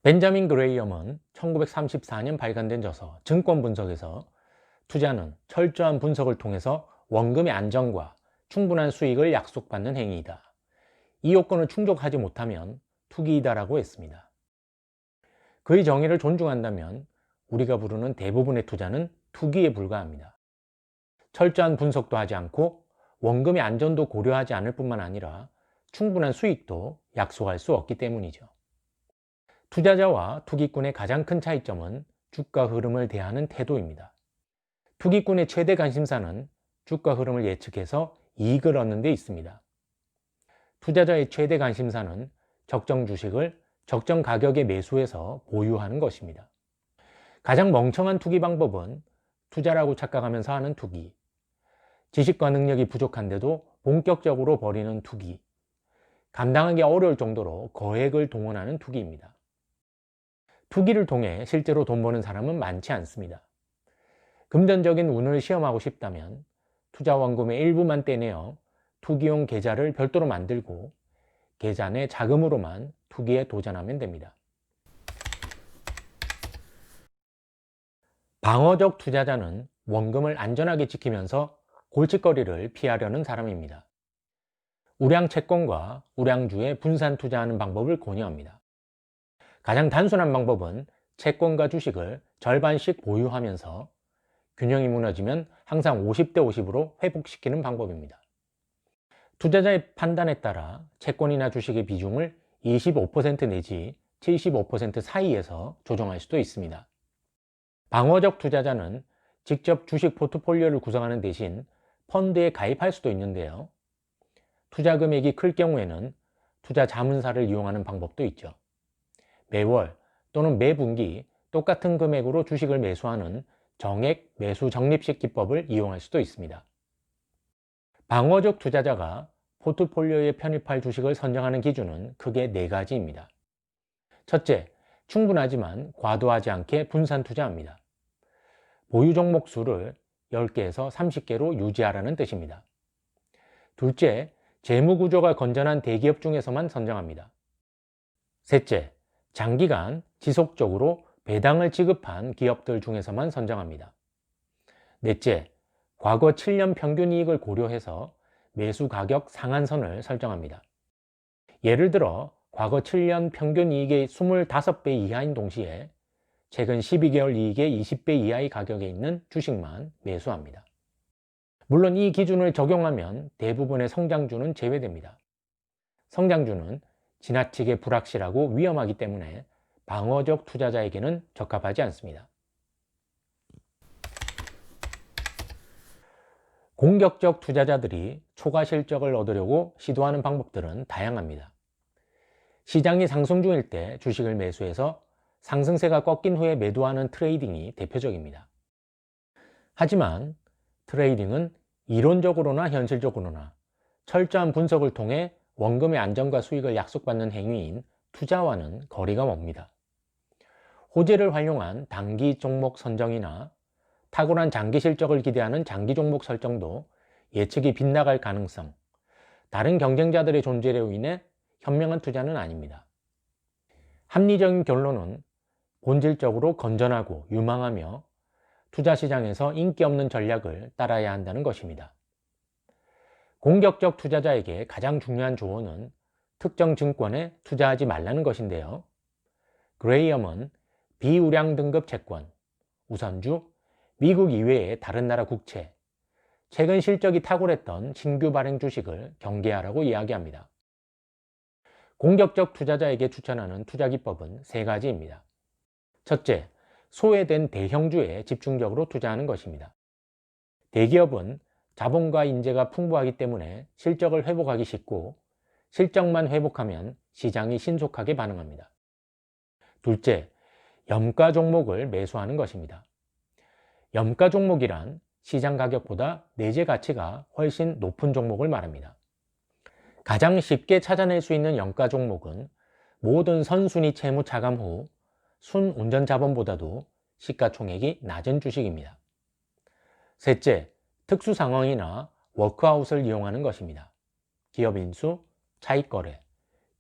벤자민 그레이엄은 1934년 발간된 저서 증권 분석에서 투자는 철저한 분석을 통해서 원금의 안정과 충분한 수익을 약속받는 행위이다. 이 요건을 충족하지 못하면 투기이다라고 했습니다. 그의 정의를 존중한다면 우리가 부르는 대부분의 투자는 투기에 불과합니다. 철저한 분석도 하지 않고 원금의 안전도 고려하지 않을 뿐만 아니라 충분한 수익도 약속할 수 없기 때문이죠. 투자자와 투기꾼의 가장 큰 차이점은 주가 흐름을 대하는 태도입니다. 투기꾼의 최대 관심사는 주가 흐름을 예측해서 이익을 얻는 데 있습니다. 투자자의 최대 관심사는 적정 주식을 적정 가격에 매수해서 보유하는 것입니다. 가장 멍청한 투기 방법은 투자라고 착각하면서 하는 투기, 지식과 능력이 부족한데도 본격적으로 벌이는 투기, 감당하기 어려울 정도로 거액을 동원하는 투기입니다. 투기를 통해 실제로 돈 버는 사람은 많지 않습니다. 금전적인 운을 시험하고 싶다면 투자 원금의 일부만 떼내어 투기용 계좌를 별도로 만들고 계좌 내 자금으로만 투기에 도전하면 됩니다. 방어적 투자자는 원금을 안전하게 지키면서 골칫거리를 피하려는 사람입니다. 우량 채권과 우량주에 분산 투자하는 방법을 권유합니다. 가장 단순한 방법은 채권과 주식을 절반씩 보유하면서 균형이 무너지면 항상 50대 50으로 회복시키는 방법입니다. 투자자의 판단에 따라 채권이나 주식의 비중을 25% 내지 75% 사이에서 조정할 수도 있습니다. 방어적 투자자는 직접 주식 포트폴리오를 구성하는 대신 펀드에 가입할 수도 있는데요. 투자 금액이 클 경우에는 투자 자문사를 이용하는 방법도 있죠. 매월 또는 매분기 똑같은 금액으로 주식을 매수하는 정액 매수 적립식 기법을 이용할 수도 있습니다. 방어적 투자자가 포트폴리오에 편입할 주식을 선정하는 기준은 크게 4가지입니다. 첫째, 충분하지만 과도하지 않게 분산 투자합니다. 보유 종목 수를 10개에서 30개로 유지하라는 뜻입니다. 둘째, 재무 구조가 건전한 대기업 중에서만 선정합니다. 셋째, 장기간 지속적으로 배당을 지급한 기업들 중에서만 선정합니다. 넷째, 과거 7년 평균 이익을 고려해서 매수 가격 상한선을 설정합니다. 예를 들어 과거 7년 평균 이익의 25배 이하인 동시에 최근 12개월 이익의 20배 이하의 가격에 있는 주식만 매수합니다. 물론 이 기준을 적용하면 대부분의 성장주는 제외됩니다. 성장주는 지나치게 불확실하고 위험하기 때문에 방어적 투자자에게는 적합하지 않습니다. 공격적 투자자들이 초과 실적을 얻으려고 시도하는 방법들은 다양합니다. 시장이 상승 중일 때 주식을 매수해서 상승세가 꺾인 후에 매도하는 트레이딩이 대표적입니다. 하지만 트레이딩은 이론적으로나 현실적으로나 철저한 분석을 통해 원금의 안정과 수익을 약속받는 행위인 투자와는 거리가 멉니다. 호재를 활용한 단기 종목 선정이나 탁월한 장기 실적을 기대하는 장기 종목 설정도 예측이 빗나갈 가능성, 다른 경쟁자들의 존재로 인해 현명한 투자는 아닙니다. 합리적인 결론은 본질적으로 건전하고 유망하며 투자 시장에서 인기 없는 전략을 따라야 한다는 것입니다. 공격적 투자자에게 가장 중요한 조언은 특정 증권에 투자하지 말라는 것인데요. 그레이엄은 비우량 등급 채권, 우선주, 미국 이외의 다른 나라 국채, 최근 실적이 탁월했던 신규 발행 주식을 경계하라고 이야기합니다. 공격적 투자자에게 추천하는 투자 기법은 3가지입니다. 첫째, 소외된 대형주에 집중적으로 투자하는 것입니다. 대기업은 자본과 인재가 풍부하기 때문에 실적을 회복하기 쉽고 실적만 회복하면 시장이 신속하게 반응합니다. 둘째, 염가 종목을 매수하는 것입니다. 염가 종목이란 시장 가격보다 내재 가치가 훨씬 높은 종목을 말합니다. 가장 쉽게 찾아낼 수 있는 염가 종목은 모든 선순위 채무 차감 후 순운전 자본보다도 시가총액이 낮은 주식입니다. 셋째, 특수 상황이나 워크아웃을 이용하는 것입니다. 기업 인수, 차익 거래,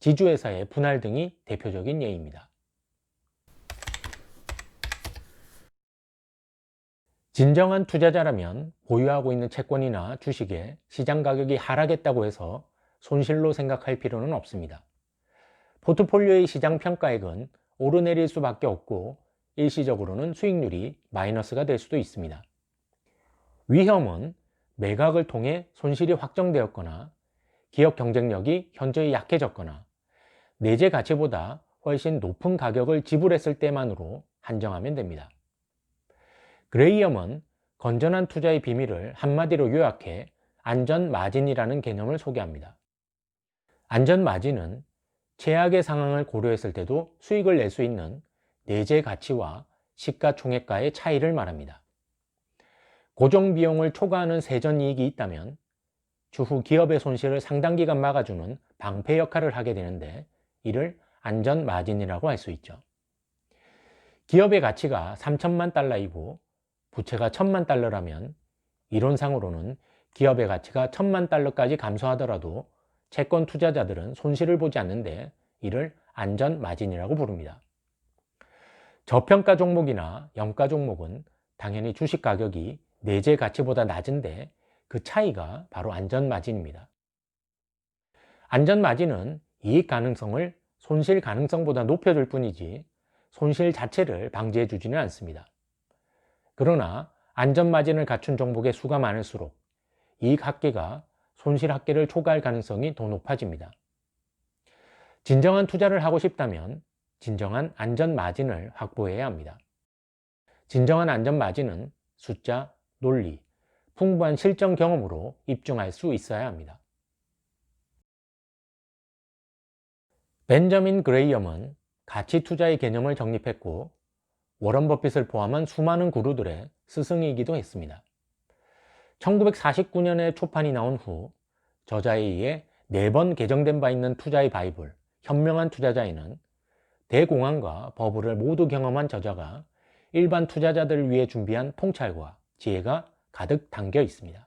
지주회사의 분할 등이 대표적인 예입니다. 진정한 투자자라면 보유하고 있는 채권이나 주식의 시장 가격이 하락했다고 해서 손실로 생각할 필요는 없습니다. 포트폴리오의 시장 평가액은 오르내릴 수밖에 없고 일시적으로는 수익률이 마이너스가 될 수도 있습니다. 위험은 매각을 통해 손실이 확정되었거나 기업 경쟁력이 현저히 약해졌거나 내재 가치보다 훨씬 높은 가격을 지불했을 때만으로 한정하면 됩니다. 그레이엄은 건전한 투자의 비밀을 한마디로 요약해 안전 마진이라는 개념을 소개합니다. 안전 마진은 최악의 상황을 고려했을 때도 수익을 낼 수 있는 내재 가치와 시가총액가의 차이를 말합니다. 고정 비용을 초과하는 세전 이익이 있다면 추후 기업의 손실을 상당 기간 막아주는 방패 역할을 하게 되는데 이를 안전 마진이라고 할 수 있죠. 기업의 가치가 3천만 달러이고 부채가 1,000만 달러라면 이론상으로는 기업의 가치가 1,000만 달러까지 감소하더라도 채권 투자자들은 손실을 보지 않는데 이를 안전 마진이라고 부릅니다. 저평가 종목이나 영가 종목은 당연히 주식 가격이 내재 가치보다 낮은데 그 차이가 바로 안전 마진입니다. 안전 마진은 이익 가능성을 손실 가능성보다 높여줄 뿐이지 손실 자체를 방지해 주지는 않습니다. 그러나 안전 마진을 갖춘 종목의 수가 많을수록 이익 합계가 손실 합계를 초과할 가능성이 더 높아집니다. 진정한 투자를 하고 싶다면 진정한 안전 마진을 확보해야 합니다. 진정한 안전 마진은 숫자, 논리, 풍부한 실전 경험으로 입증할 수 있어야 합니다. 벤저민 그레이엄은 가치 투자의 개념을 정립했고 워런 버핏을 포함한 수많은 구루들의 스승이기도 했습니다. 1949년에 초판이 나온 후 저자에 의해 4번 개정된 바 있는 투자의 바이블, 현명한 투자자에는 대공황과 버블을 모두 경험한 저자가 일반 투자자들을 위해 준비한 통찰과 지혜가 가득 담겨 있습니다.